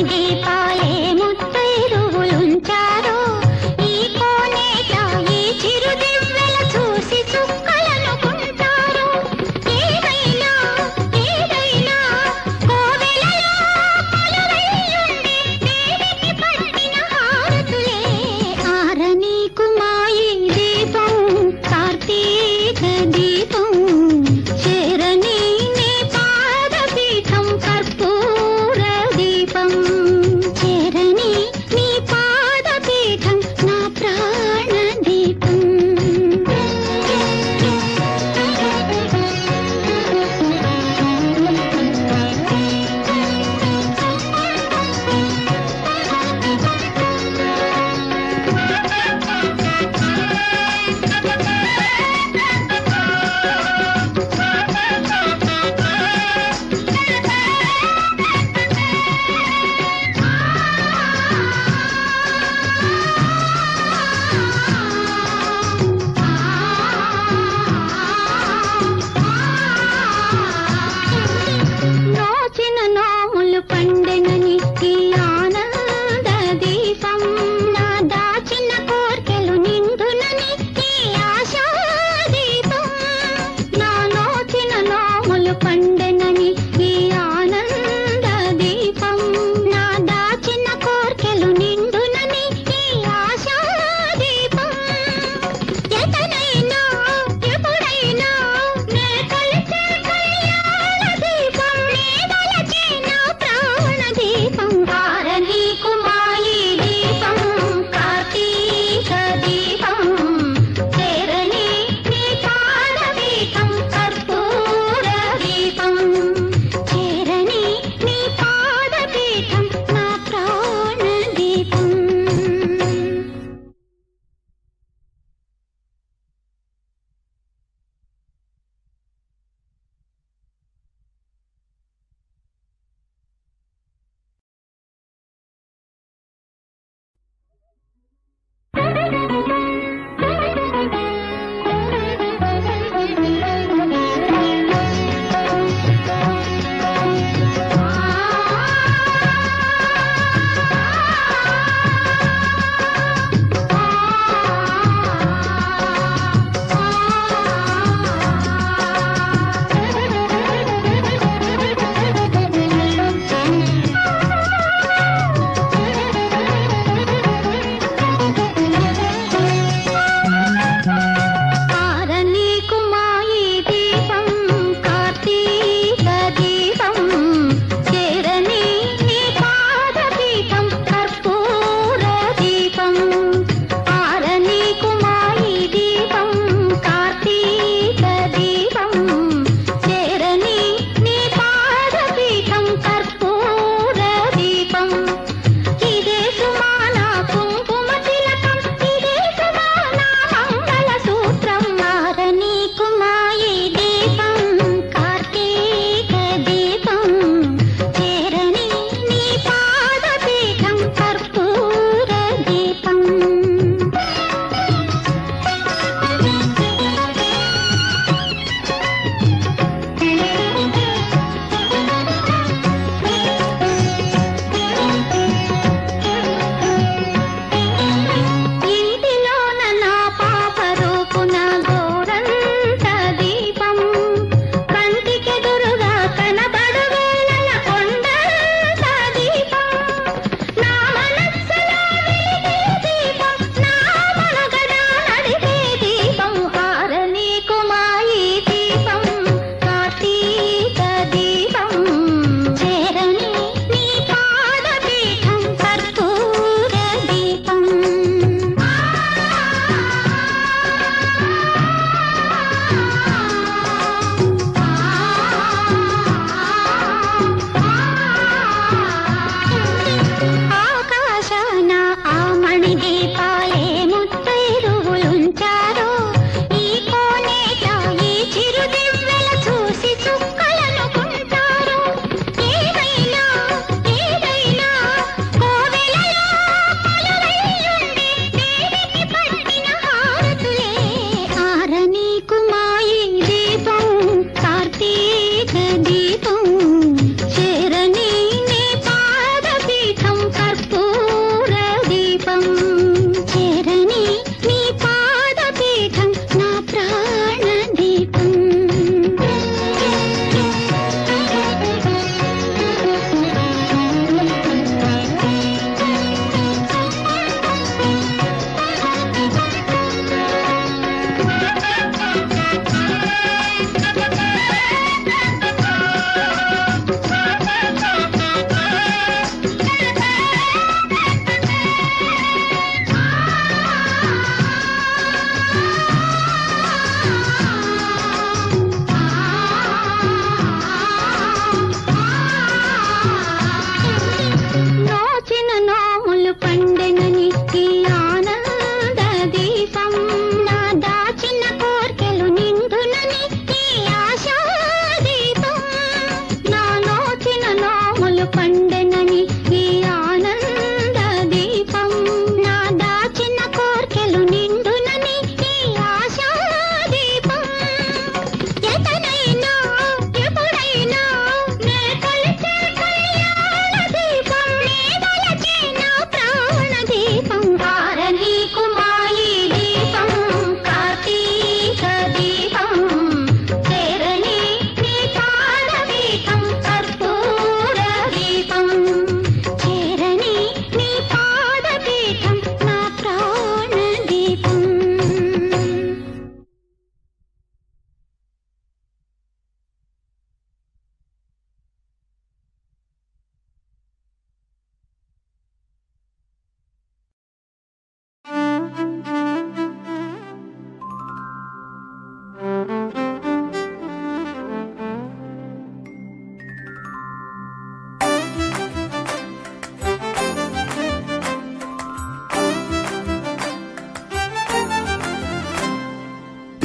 దీపాలే ముత్తైదువులుంచారు ఈ కోనేట ఈ చిరుదివ్వెల చూసి చుక్కలనుకుంటారు ఏదైనా కోవెలలో కొలువైయుండి దేవికి పట్టిన హారతులే ఆరని కుమాయి దీపం కార్తీక దీపం చేరని నీ పాదపీఠం కర్పూర దీపం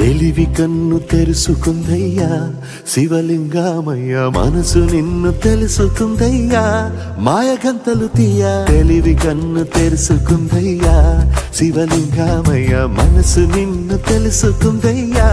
తెలివి కన్ను తెరుసుకుందయ్యా శివలింగమయ్య మనసు నిన్ను తెలుసుకుందయ్యా మాయగంతలు తీయ తెలివి కన్ను తెరుసుకుందయ్యా శివలింగమయ్య మనసు నిన్ను తెలుసుకుందయ్యా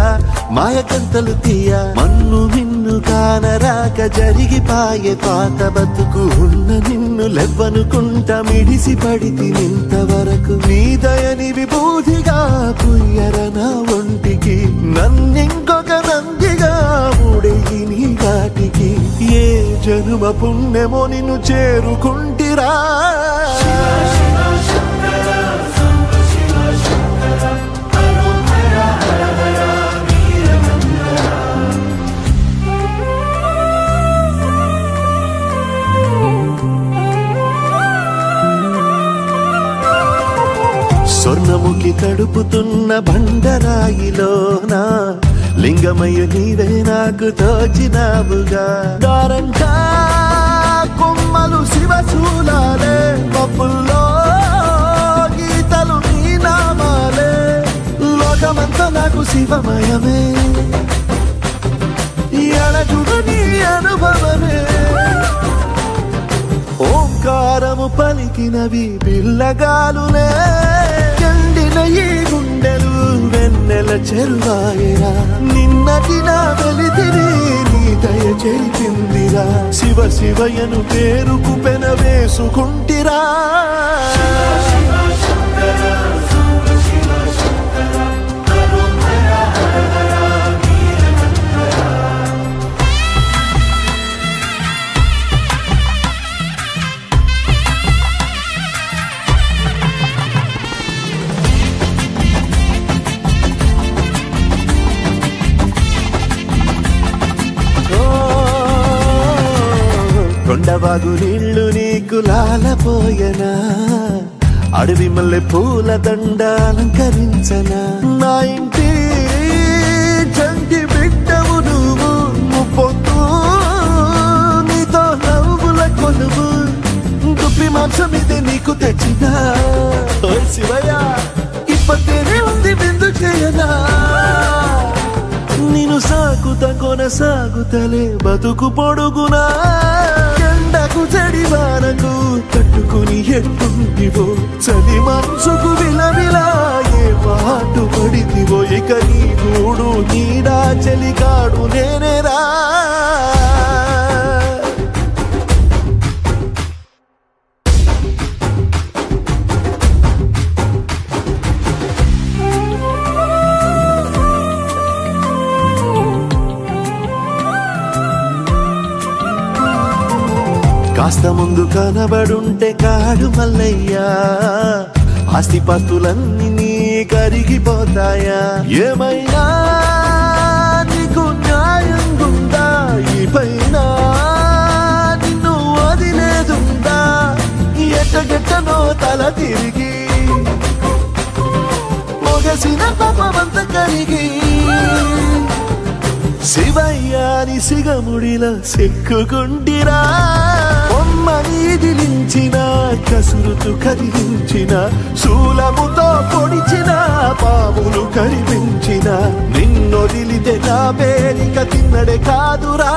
మాయగంతలు తీయ మన్ను నిన్ను కానరాక జరిగిపాయే పాత బతుకు ఉన్న నిన్ను లెవ్వనుకుంటా మిడిసి పడితి నింతవరకు నీ దయని విభూతిగా పుయ్యర నా ఒంటికి నన్నింకొక నందిగా ఊడేయి నీ ఘాటికి ఏ జనుమ పుణ్యమో నిన్ను చేరుకుంటిరా స్వర్ణముఖి తడుపుతున్న బండరాయిలోనా లింగమయ్య నీవే నాకు తోచినావుగా దారంటా కొమ్మలు శివశూలాలే పప్పుల్లో గీతలు నీ నామాలే లోకమంతా నాకు శివమయమే ఎడజుడు నీ అనుభవమే ఓంకారము పలికినవి పిల్లగాలునే ఎండిన ఈ గుండెలు వెన్నెల చెరువాయరా నిన్నటి నా వెలితిరి నీ దయ చెరిపిందిరా శివ శివయను పేరుకు పెన వేసుకుంటిరా కొండవాగు నీళ్లు నీకు లాలపోయనా అడవి మల్లె పూల దండ అలంకరించనా నా ఇంటి చంటి బిడ్డవు నువ్వు ముప్పొద్దు నీతో నవ్వుల కొలువు దుప్పి మాంసం ఇది నీకు తెచ్చినా ఓ శివయ్య ఇప్పటినే ఉంది విందు చేయనా నిన్ను సాకుత కొనసాగుతలే బతుకు పొడుగునా ఎండకు చెడివానకు తట్టుకుని ఎట్టుంటివో చలి మనసుకు విలవిలా ఏ పాటు పడితివో ఇక నీ గూడు నీడా చలికాడు నేనేరా కాస్త ముందు కనబడుంటే కాడు మల్లయ్యా ఆస్తిపాస్తులన్నీ నీ కరిగిపోతాయా ఏమైనా నీకు న్యాయం ఉందా ఈ పైన నిన్ను వదిలేదుందా ఎట్టగెట్టనో తల తిరిగి మొగసిన పాపమంత కరిగి శివయ్యాని సిగముడిలో సిక్కుకుంటిరా బొమ్మనిదిలించిన కసురుతూ కదిలించిన శూలముతో పొడిచిన పాములు కరిపించిన నిన్నొదిలితే నా పేరిక తిన్నడే కాదురా